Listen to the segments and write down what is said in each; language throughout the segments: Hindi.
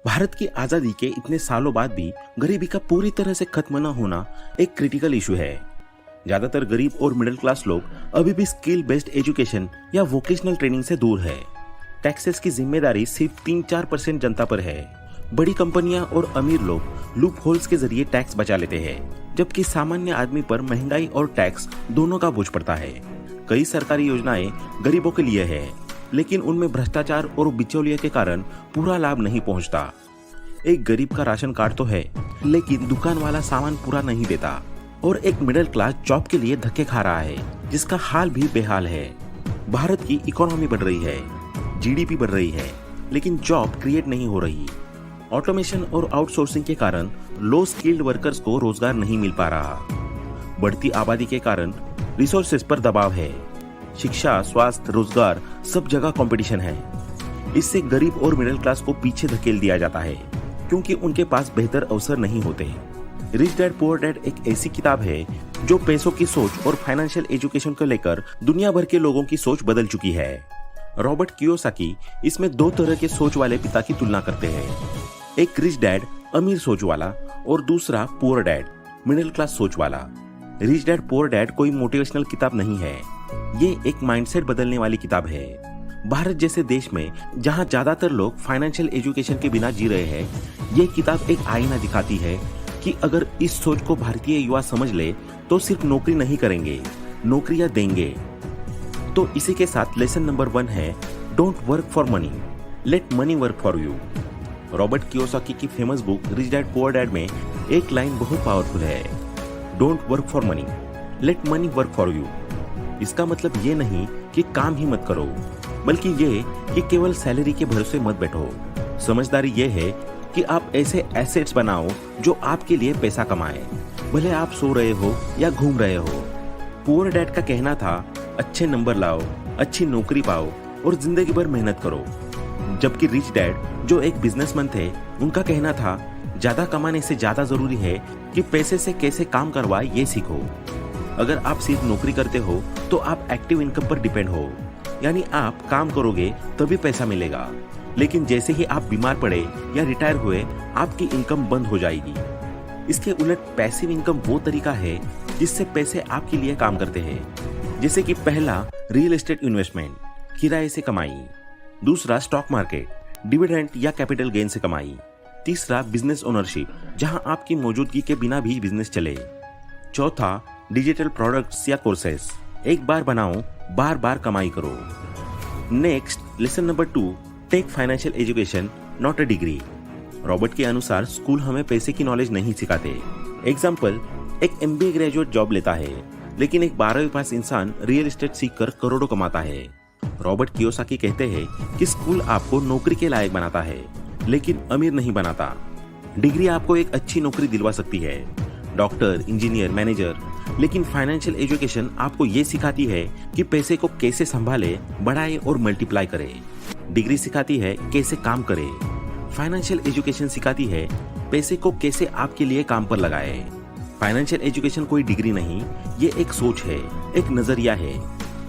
भारत की आजादी के इतने सालों बाद भी गरीबी का पूरी तरह से खत्म न होना एक क्रिटिकल इशू है। ज्यादातर गरीब और मिडिल क्लास लोग अभी भी स्किल बेस्ड एजुकेशन या वोकेशनल ट्रेनिंग से दूर है। टैक्सेस की जिम्मेदारी सिर्फ 3-4% जनता पर है। बड़ी कंपनियां और अमीर लोग लूप होल्स के जरिए टैक्स बचा लेते हैं, जबकि सामान्य आदमी पर महंगाई और टैक्स दोनों का बोझ पड़ता है। कई सरकारी योजनाएं गरीबों के लिए है, लेकिन उनमें भ्रष्टाचार और बिचौलिए के कारण पूरा लाभ नहीं पहुंचता। एक गरीब का राशन कार्ड तो है, लेकिन दुकान वाला सामान पूरा नहीं देता, और एक मिडिल क्लास जॉब के लिए धक्के खा रहा है, जिसका हाल भी बेहाल है। भारत की इकोनॉमी बढ़ रही है, जीडीपी बढ़ रही है, लेकिन जॉब क्रिएट नहीं हो रही। ऑटोमेशन और आउटसोर्सिंग के कारण लो स्किल्ड वर्कर्स को रोजगार नहीं मिल पा रहा। बढ़ती आबादी के कारण रिसोर्सेज पर दबाव है। शिक्षा, स्वास्थ्य, रोजगार सब जगह कंपटीशन है। इससे गरीब और मिडिल क्लास को पीछे धकेल दिया जाता है, क्योंकि उनके पास बेहतर अवसर नहीं होते। रिच डैड पुअर डैड एक ऐसी किताब है जो पैसों की सोच और फाइनेंशियल एजुकेशन को लेकर दुनिया भर के लोगों की सोच बदल चुकी है। रॉबर्ट कियोसाकी इसमें दो तरह के सोच वाले पिता की तुलना करते हैं, एक रिच डैड अमीर सोच वाला और दूसरा पुअर डैड मिडिल क्लास सोच वाला। रिच डैड पुअर डैड कोई मोटिवेशनल किताब नहीं है, ये एक माइंडसेट बदलने वाली किताब है। भारत जैसे देश में जहां ज्यादातर लोग फाइनेंशियल एजुकेशन के बिना जी रहे हैं, ये किताब एक आईना दिखाती है कि अगर इस सोच को भारतीय युवा समझ ले तो सिर्फ नौकरी नहीं करेंगे, नौकरियां देंगे। तो इसी के साथ लेसन नंबर 1 है, don't work for money, let money work for you. Robert Kiyosaki की famous book rich dad poor dad में एक लाइन बहुत पावरफुल है, don't work for money, let money work for you. इसका मतलब ये नहीं कि काम ही मत करो, बल्कि ये कि केवल सैलरी के भरोसे मत बैठो। समझदारी ये है कि आप ऐसे एसेट्स बनाओ जो आपके लिए पैसा कमाए, भले आप सो रहे हो या घूम रहे हो। पुअर डैड का कहना था, अच्छे नंबर लाओ, अच्छी नौकरी पाओ और जिंदगी भर मेहनत करो। जबकि रिच डैड जो एक बिजनेसमैन थे, उनका कहना था, ज्यादा कमाने से ज्यादा जरूरी है कि पैसे से कैसे काम करवाए ये सीखो। अगर आप सिर्फ नौकरी करते हो तो आप एक्टिव इनकम पर डिपेंड हो, यानी आप काम करोगे तभी पैसा मिलेगा, लेकिन जैसे ही आप बीमार पड़े या रिटायर हुए आपकी इनकम बंद हो जाएगी। इसके उलट पैसिव इनकम वो तरीका है जिससे पैसे आपके लिए काम करते हैं, जैसे कि पहला रियल एस्टेट इन्वेस्टमेंट, किराए से कमाई। दूसरा स्टॉक मार्केट, डिविडेंड या कैपिटल गेन से कमाई। तीसरा बिजनेस ओनरशिप, जहां आपकी मौजूदगी के बिना भी बिजनेस चले। चौथा डिजिटल प्रोडक्ट्स या कोर्सेस, एक बार बनाओ बार बार कमाई करो। Next lesson number 2, take financial education not a degree. Robert के अनुसार स्कूल हमें पैसे की नॉलेज नहीं सिखाते। एग्जाम्पल, एक MBA ग्रेजुएट जॉब लेता है, लेकिन एक 12वीं पास इंसान रियल एस्टेट सीखकर करोड़ों कमाता है। रॉबर्ट कियोसाकी कहते हैं कि स्कूल आपको नौकरी के लायक बनाता है, लेकिन अमीर नहीं बनाता। डिग्री आपको एक अच्छी नौकरी दिलवा सकती है, डॉक्टर, इंजीनियर, मैनेजर, लेकिन फाइनेंशियल एजुकेशन आपको ये सिखाती है कि पैसे को कैसे संभाले, बढ़ाए और मल्टीप्लाई करे। डिग्री सिखाती है कैसे काम करे, फाइनेंशियल एजुकेशन सिखाती है पैसे को कैसे आपके लिए काम पर लगाए। फाइनेंशियल एजुकेशन कोई डिग्री नहीं, ये एक सोच है, एक नजरिया है।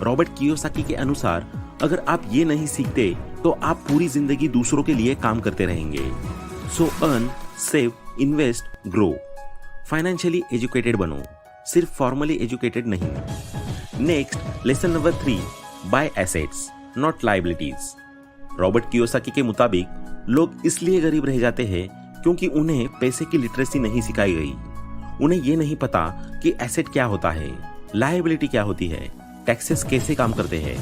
रॉबर्ट कियोसाकी के अनुसार अगर आप ये नहीं सीखते तो आप पूरी जिंदगी दूसरों के लिए काम करते रहेंगे। So earn, save, invest, grow. Financially educated बनो, सिर्फ फॉर्मली एजुकेटेड नहीं। Next lesson number 3, buy assets not liabilities. Robert Kiyosaki के मुताबिक लोग इसलिए गरीब रह जाते हैं क्योंकि उन्हें पैसे की लिटरेसी नहीं सिखाई गई। उन्हें ये नहीं पता कि एसेट क्या होता है, लायबिलिटी क्या होती है, टैक्सेस कैसे काम करते हैं,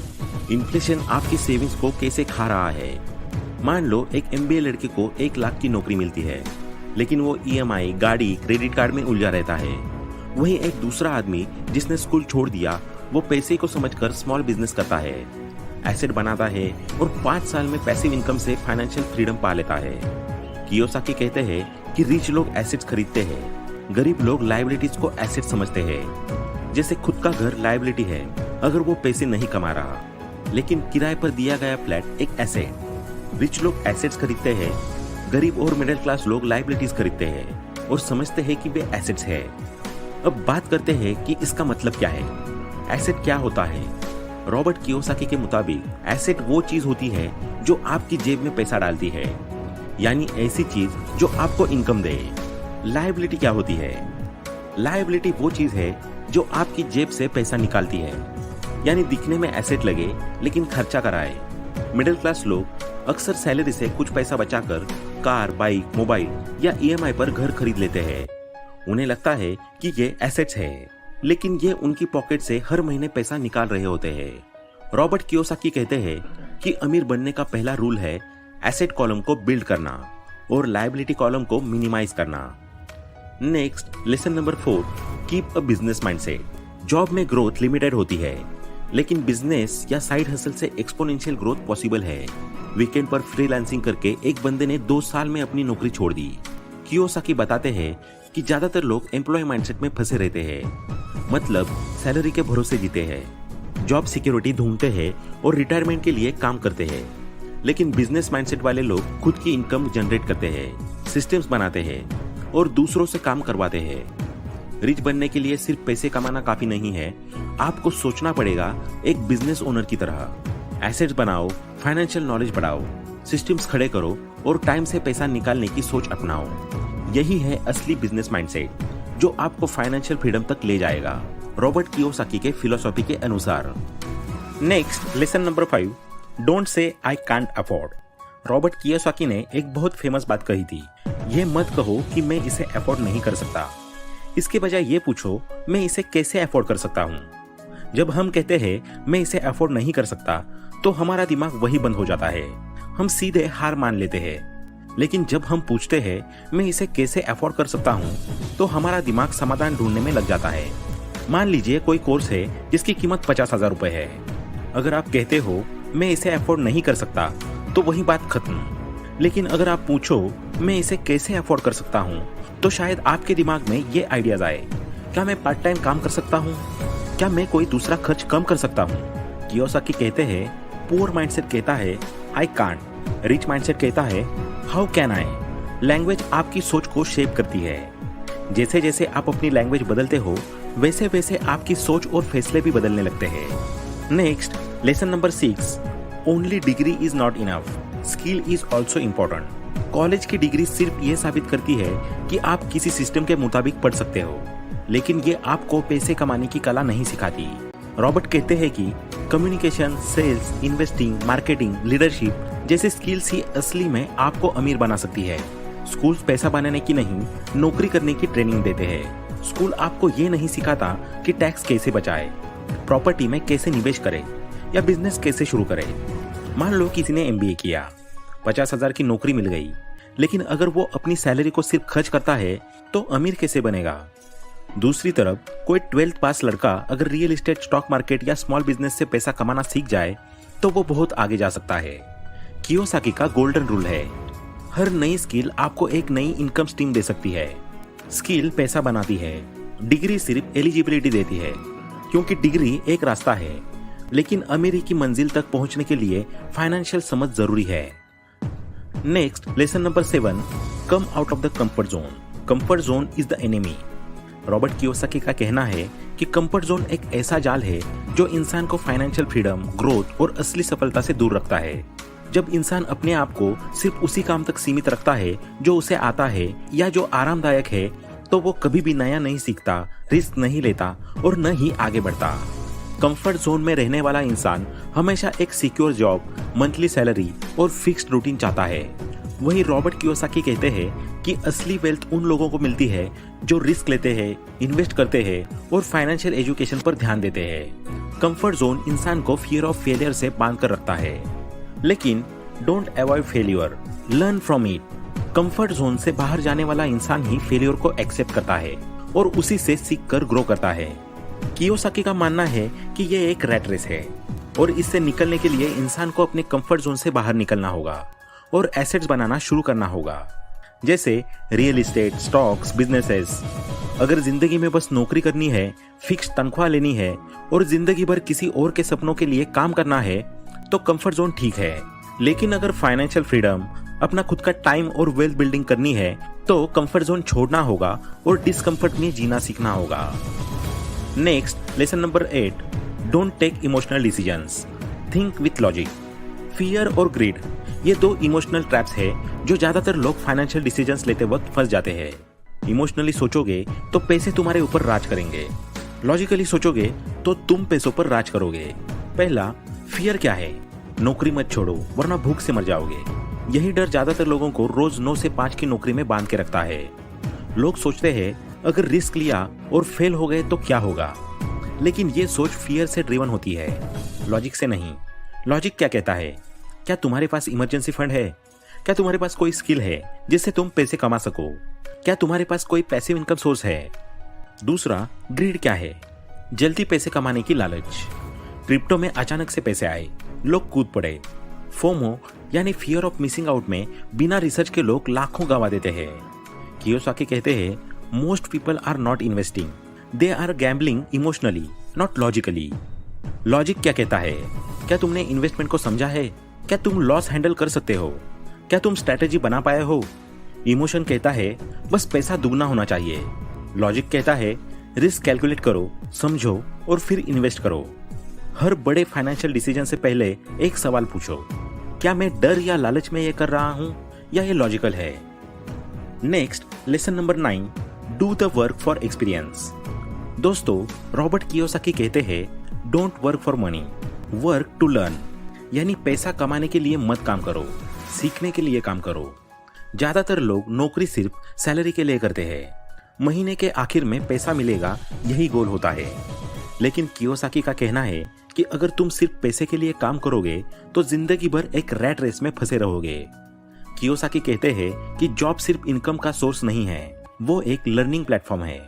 इन्फ्लेशन आपकी सेविंग्स को कैसे खा रहा है। मान लो एक MBA लड़के को 1 लाख की नौकरी मिलती है, लेकिन वो EMI, गाड़ी, क्रेडिट कार्ड में उलझा रहता है। वहीं एक दूसरा आदमी जिसने स्कूल छोड़ दिया, वो पैसे को समझकर स्मॉल बिजनेस करता है, एसेट बनाता है और 5 साल में पैसिव इनकम से फाइनेंशियल फ्रीडम पा लेता है। कियोसाकी कहते हैं कि रिच लोग एसेट्स खरीदते हैं, गरीब लोग लायबिलिटीज को एसेट समझते हैं। जैसे खुद का घर लायबिलिटी है अगर वो पैसे नहीं कमा रहा, लेकिन किराए पर दिया गया फ्लैट एक एसेट। रिच लोग एसेट्स खरीदते हैं, गरीब और मिडिल क्लास लोग लायबिलिटीज खरीदते हैं और समझते हैं कि वे एसेट्स है। अब बात करते हैं कि इसका मतलब क्या है, एसेट क्या होता है। रॉबर्ट कियोसाकी के मुताबिक एसेट वो चीज होती है जो आपकी जेब में पैसा डालती है। यानी ऐसी चीज जो आपको इनकम दे। लायबिलिटी क्या होती है? लायबिलिटी वो चीज है जो आपकी जेब से पैसा निकालती है, यानी दिखने में एसेट लगे लेकिन खर्चा कराए। मिडिल क्लास लोग अक्सर सैलरी से कुछ पैसा बचाकर कार, बाइक, मोबाइल या ईएमआई पर घर खरीद लेते हैं। उन्हें लगता है कि ये एसेट्स है, लेकिन ये उनकी पॉकेट से हर महीने पैसा निकाल रहे होते हैं। रॉबर्ट कियोसाकी कहते हैं कि अमीर बनने का पहला रूल है एसेट कॉलम को बिल्ड करना और लायबिलिटी कॉलम को मिनिमाइज करना। Next, lesson number 4, keep a business mindset. Job में ग्रोथ लिमिटेड होती है, लेकिन बिजनेस या साइड हसल से एक्सपोनेंशियल ग्रोथ पॉसिबल है। वीकेंड पर फ्रीलांसिंग करके एक बंदे ने 2 साल में अपनी नौकरी छोड़ दी। कियोसाकी बताते हैं कि ज्यादातर लोग एम्प्लॉय माइंडसेट में फंसे रहते हैं, मतलब सैलरी के भरोसे जीते हैं, जॉब सिक्योरिटी ढूंढते हैं और रिटायरमेंट के लिए काम करते हैं। लेकिन बिजनेस माइंडसेट वाले लोग खुद की इनकम जनरेट करते हैं, सिस्टम्स बनाते हैं और दूसरों से काम करवाते हैं। रिच बनने के लिए सिर्फ पैसे कमाना काफी नहीं है, आपको सोचना पड़ेगा एक बिजनेस ओनर की तरह। एसेट्स बनाओ, फाइनेंशियल नॉलेज बढ़ाओ, सिस्टम्स खड़े करो और टाइम से पैसा निकालने की सोच अपनाओ। यही है असली बिजनेस माइंडसेट जो आपको फाइनेंशियल फ्रीडम तक ले जाएगा, रॉबर्ट कियोसाकी के फिलॉसफी के अनुसार। Next, lesson number 5, don't say I can't afford. Robert Kiyosaki ने एक बहुत फेमस बात कही थी, ये मत कहो कि मैं इसे अफोर्ड नहीं कर सकता। इसके बजाय ये पूछो, मैं इसे कैसे अफोर्ड कर सकता हूँ। जब हम कहते हैं मैं इसे अफोर्ड नहीं कर सकता, तो हमारा दिमाग वही बंद हो जाता है, हम सीधे हार मान लेते हैं। लेकिन जब हम पूछते हैं मैं इसे कैसे अफोर्ड कर सकता हूँ, तो हमारा दिमाग समाधान ढूंढने में लग जाता है। मान लीजिए कोई कोर्स है जिसकी कीमत 50,000 रुपए है। अगर आप कहते हो मैं इसे अफोर्ड नहीं कर सकता, तो वही बात खत्म। लेकिन अगर आप पूछो मैं इसे कैसे अफोर्ड कर सकता हूँ, तो शायद आपके दिमाग में ये आइडियाज आए। क्या मैं पार्ट टाइम काम कर सकता हूँ? क्या मैं कोई दूसरा खर्च कम कर सकता हूँ? कियोसाकी कहते हैं पुअर माइंडसेट कहता है आई कांट, रिच माइंडसेट कहता है हाउ कैन आई। लैंग्वेज आपकी सोच को शेप करती है। जैसे जैसे आप अपनी लैंग्वेज बदलते हो, वैसे वैसे आपकी सोच और फैसले भी बदलने लगते हैं। Next, lesson number 6, only degree is not enough, skill is also important. College की डिग्री सिर्फ ये साबित करती है कि आप किसी सिस्टम के मुताबिक पढ़ सकते हो, लेकिन ये आपको पैसे कमाने की कला नहीं सिखाती। रॉबर्ट कहते हैं कि communication, sales, investing, marketing, leadership जैसे स्किल्स ही असली में आपको अमीर बना सकती है। स्कूल पैसा बनाने की नहीं, नौकरी करने की ट्रेनिंग देते हैं। स्कूल आपको ये नहीं सिखाता कि टैक्स कैसे बचाए, प्रॉपर्टी में कैसे निवेश करें या बिजनेस कैसे शुरू करें। मान लो किसी ने MBA किया, 50,000 की नौकरी मिल गई, लेकिन अगर वो अपनी सैलरी को सिर्फ खर्च करता है तो अमीर कैसे बनेगा? दूसरी तरफ कोई 12th पास लड़का अगर रियल एस्टेट, स्टॉक मार्केट या स्मॉल बिजनेस से पैसा कमाना सीख जाए तो वो बहुत आगे जा सकता है। कियोसाकी का गोल्डन रूल है, हर नई स्किल आपको एक नई इनकम स्ट्रीम दे सकती है। स्किल पैसा बनाती है, डिग्री सिर्फ एलिजिबिलिटी देती है, क्योंकि डिग्री एक रास्ता है, लेकिन अमीरी की मंजिल तक पहुंचने के लिए फाइनेंशियल समझ जरूरी है। Next, lesson number 7, come out of the comfort zone. Comfort zone is the enemy. Robert Kiyosaki का कहना है कि कंफर्ट जोन एक ऐसा जाल है जो इंसान को फाइनेंशियल फ्रीडम, ग्रोथ और असली सफलता से दूर रखता है। जब इंसान अपने आप को सिर्फ उसी काम तक सीमित रखता है जो उसे आता है या जो आरामदायक है, तो वो कभी भी नया नहीं सीखता, रिस्क नहीं लेता और न ही आगे बढ़ता। कंफर्ट जोन में रहने वाला इंसान हमेशा एक सिक्योर जॉब, मंथली सैलरी और फिक्स्ड रूटीन चाहता है। वहीं रॉबर्ट कियोसाकी कहते हैं कि असली वेल्थ उन लोगों को मिलती है जो रिस्क लेते हैं, इन्वेस्ट करते हैं और फाइनेंशियल एजुकेशन पर ध्यान देते हैं। कंफर्ट जोन इंसान को फियर ऑफ फेलियर से बांध कर रखता है, लेकिन don't avoid failure, learn from it. Comfort zone से बाहर जाने वाला इंसान ही फेलियर को एक्सेप्ट करता है और उसी से सीख कर ग्रो करता है। कियोसाकी का मानना है कि यह एक रैट रेस है और इससे निकलने के लिए इंसान को अपने कंफर्ट जोन से बाहर निकलना होगा और एसेट्स बनाना शुरू करना होगा, जैसे रियल एस्टेट, स्टॉक्स, बिजनेसेस। अगर जिंदगी में बस नौकरी करनी है, फिक्स तनख्वाह लेनी है और जिंदगी भर किसी और के सपनों के लिए काम करना है, तो कंफर्ट जोन ठीक है। लेकिन अगर फाइनेंशियल फ्रीडम, अपना खुद का टाइम और वेल्थ बिल्डिंग करनी है, तो कंफर्ट जोन छोड़ना होगा और डिस्कंफर्ट में जीना सीखना होगा। Next, lesson number 8, don't take emotional decisions, think with logic. Fear और ग्रीड, ये दो इमोशनल ट्रैप्स है जो ज्यादातर लोग फाइनेंशियल डिसीजंस लेते वक्त फंस जाते हैं। इमोशनली सोचोगे तो पैसे तुम्हारे ऊपर राज करेंगे, लॉजिकली सोचोगे तो तुम पैसों पर राज करोगे। पहला, फियर क्या है? नौकरी मत छोड़ो वरना भूख से मर जाओगे। यही डर ज्यादातर लोगों को रोज 9 से 5 की नौकरी में बांध के रखता है। लोग सोचते हैं अगर रिस्क लिया और फेल हो गए तो क्या होगा, लेकिन ये सोच फियर से ड्रिवन होती है, लॉजिक से नहीं। लॉजिक क्या कहता है? क्या तुम्हारे पास इमरजेंसी फंड है? क्या तुम्हारे पास कोई स्किल है जिससे तुम पैसे कमा सको? क्या तुम्हारे पास कोई पैसिव इनकम सोर्स है? दूसरा, ग्रीड क्या है? जल्दी पैसे कमाने की लालच। क्रिप्टो में अचानक से पैसे आए, लोग कूद पड़े। फोमो यानी फियर ऑफ मिसिंग आउट में बिना रिसर्च के लोग लाखों गंवा देते हैं। कियोसाकी कहते हैं, most people are not investing, they are gambling emotionally not logically. Logic क्या कहता है? क्या तुमने इन्वेस्टमेंट को समझा है? क्या तुम लॉस हैंडल कर सकते हो? क्या तुम स्ट्रैटेजी बना पाए हो? इमोशन कहता है बस पैसा दुगना होना चाहिए। लॉजिक कहता है रिस्क कैलकुलेट करो, समझो और फिर इन्वेस्ट करो। हर बड़े फाइनेंशियल डिसीजन से पहले एक सवाल पूछो, क्या मैं डर या लालच में ये कर रहा हूं या ये लॉजिकल है? Next, lesson number 9, do the work for experience. दोस्तों, रॉबर्ट कियोसाकी कहते हैं, don't work for money, work to learn. यानी पैसा कमाने के लिए मत काम करो, सीखने के लिए काम करो। ज्यादातर लोग नौकरी सिर्फ सैलरी के लिए करते हैं, महीने के आखिर में पैसा मिलेगा यही गोल होता है। लेकिन कियोसाकी का कहना है कि अगर तुम सिर्फ पैसे के लिए काम करोगे तो जिंदगी भर एक रैट रेस में फंसे रहोगे। कियोसाकी कहते हैं कि जॉब सिर्फ इनकम का सोर्स नहीं है, वो एक लर्निंग प्लेटफॉर्म है।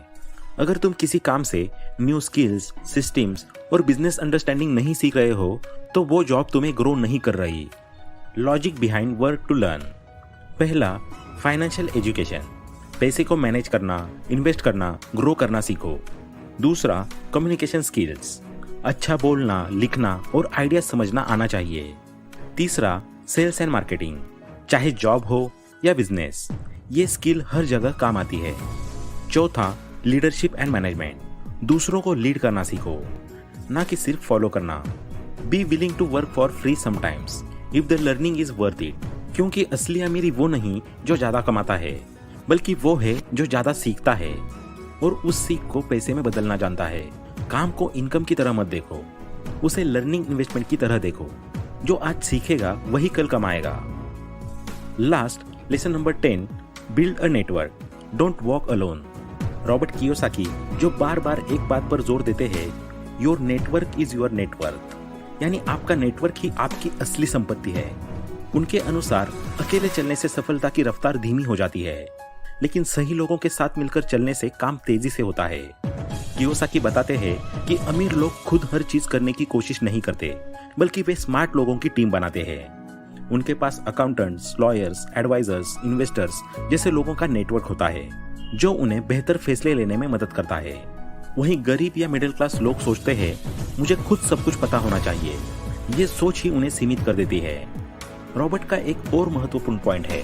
अगर तुम किसी काम से न्यू स्किल्स, सिस्टम्स और बिजनेस अंडरस्टैंडिंग नहीं सीख रहे हो तो वो जॉब तुम्हें ग्रो नहीं कर रही। Logic behind work to learn. पहला, फाइनेंशियल एजुकेशन, पैसे को मैनेज करना, इन्वेस्ट करना, ग्रो करना सीखो। दूसरा, कम्युनिकेशन स्किल्स, अच्छा बोलना, लिखना और आइडिया समझना आना चाहिए। तीसरा, सेल्स एंड मार्केटिंग, चाहे जॉब हो या बिजनेस, ये स्किल हर जगह काम आती है। चौथा, लीडरशिप एंड मैनेजमेंट, दूसरों को लीड करना सीखो, ना कि सिर्फ फॉलो करना। Be willing to work for free sometimes if the learning is worth it, क्योंकि असली अमीरी वो नहीं जो ज्यादा कमाता है, बल्कि वो है जो ज्यादा सीखता है और उस सीख को पैसे में बदलना जानता है। काम को इनकम की तरह मत देखो, उसे लर्निंग इन्वेस्टमेंट की तरह देखो। जो आज सीखेगा वही कल कमाएगा। Last, lesson number 10, build a network, don't walk alone. Robert Kiyosaki जो बार बार एक बात पर जोर देते हैं, your network is your network, यानी आपका नेटवर्क ही आपकी असली संपत्ति है। उनके अनुसार अकेले चलने से सफलता की रफ्तार धीमी हो जाती है, लेकिन सही लोगों के साथ मिलकर चलने से काम तेजी से होता है। कियोसाकी बताते हैं कि अमीर लोग खुद हर चीज करने की कोशिश नहीं करते, बल्कि वे स्मार्ट लोगों की टीम बनाते हैं। उनके पास अकाउंटेंट्स, लॉयर्स, एडवाइजर्स, इन्वेस्टर्स जैसे लोगों का नेटवर्क होता है जो उन्हें बेहतर फैसले लेने में मदद करता है। वहीं गरीब या मिडिल क्लास लोग सोचते हैं मुझे खुद सब कुछ पता होना चाहिए। ये सोच ही उन्हें सीमित कर देती है। रॉबर्ट का एक और महत्वपूर्ण पॉइंट है,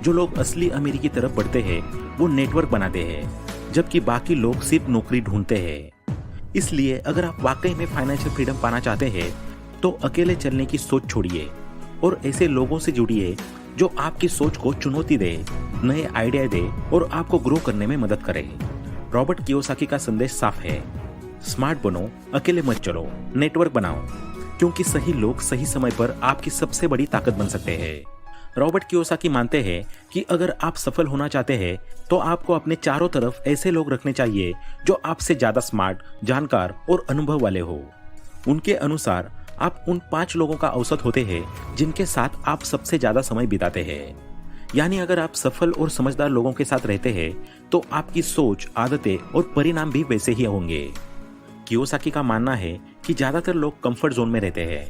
जो लोग असली अमीरी की तरफ बढ़ते हैं वो नेटवर्क बनाते हैं, जबकि बाकी लोग सिर्फ नौकरी ढूंढते हैं। इसलिए अगर आप वाकई में फाइनेंशियल फ्रीडम पाना चाहते हैं तो अकेले चलने की सोच छोड़िए और ऐसे लोगों से जुड़िए जो आपकी सोच को चुनौती दे, नए आइडिया दे और आपको ग्रो करने में मदद करे। रॉबर्ट कियोसाकी का संदेश साफ है, स्मार्ट बनो, अकेले मत चलो, नेटवर्क बनाओ, क्योंकि सही लोग सही समय पर आपकी सबसे बड़ी ताकत बन सकते हैं। रॉबर्ट कियोसाकी मानते हैं कि अगर आप सफल होना चाहते हैं तो आपको अपने चारों तरफ ऐसे लोग रखने चाहिए जो आपसे ज्यादा स्मार्ट, जानकार और अनुभव वाले हो। उनके अनुसार आप उन 5 लोगों का औसत होते हैं जिनके साथ आप सबसे ज्यादा समय बिताते हैं। यानी अगर आप सफल और समझदार लोगों के साथ रहते हैं तो आपकी सोच, आदतें और परिणाम भी वैसे ही होंगे। कियोसाकी का मानना है कि ज्यादातर लोग कंफर्ट जोन में रहते हैं।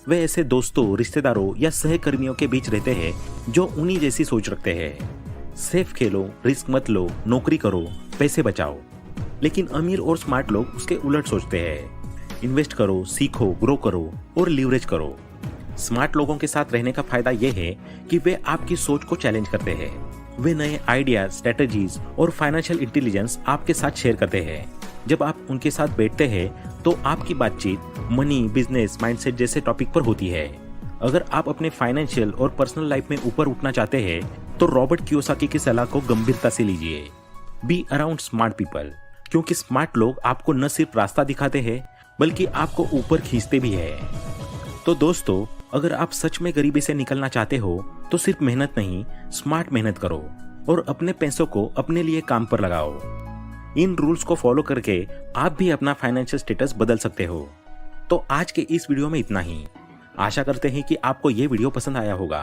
वे ऐसे दोस्तों, रिश्तेदारों या सहकर्मियों के बीच रहते हैं जो उन्हीं जैसी सोच रखते हैं। सेफ खेलो, रिस्क मत लो, नौकरी करो, पैसे बचाओ। लेकिन अमीर और स्मार्ट लोग उसके उलट सोचते हैं, इन्वेस्ट करो, सीखो, ग्रो करो और लीवरेज करो। स्मार्ट लोगों के साथ रहने का फायदा यह है कि वे आपकी सोच को चैलेंज करते हैं। वे नए आइडियाज, स्ट्रेटजीज और फाइनेंशियल इंटेलिजेंस आपके साथ शेयर करते हैं। जब आप उनके साथ बैठते हैं तो आपकी बातचीत मनी, बिजनेस, माइंडसेट जैसे टॉपिक पर होती है। अगर आप अपने फाइनेंशियल और पर्सनल लाइफ में ऊपर उठना चाहते हैं तो रॉबर्ट कियोसाकी की सलाह को गंभीरता से लीजिए। बी अराउंड स्मार्ट पीपल, क्योंकि स्मार्ट लोग आपको न सिर्फ रास्ता दिखाते हैं बल्कि आपको ऊपर खींचते भी है। तो दोस्तों, अगर आप सच में गरीबी से निकलना चाहते हो तो सिर्फ मेहनत नहीं, स्मार्ट मेहनत करो और अपने पैसों को अपने लिए काम पर लगाओ। इन रूल्स को फॉलो करके आप भी अपना फाइनेंशियल स्टेटस बदल सकते हो। तो आज के इस वीडियो में इतना ही। आशा करते हैं कि आपको ये वीडियो पसंद आया होगा।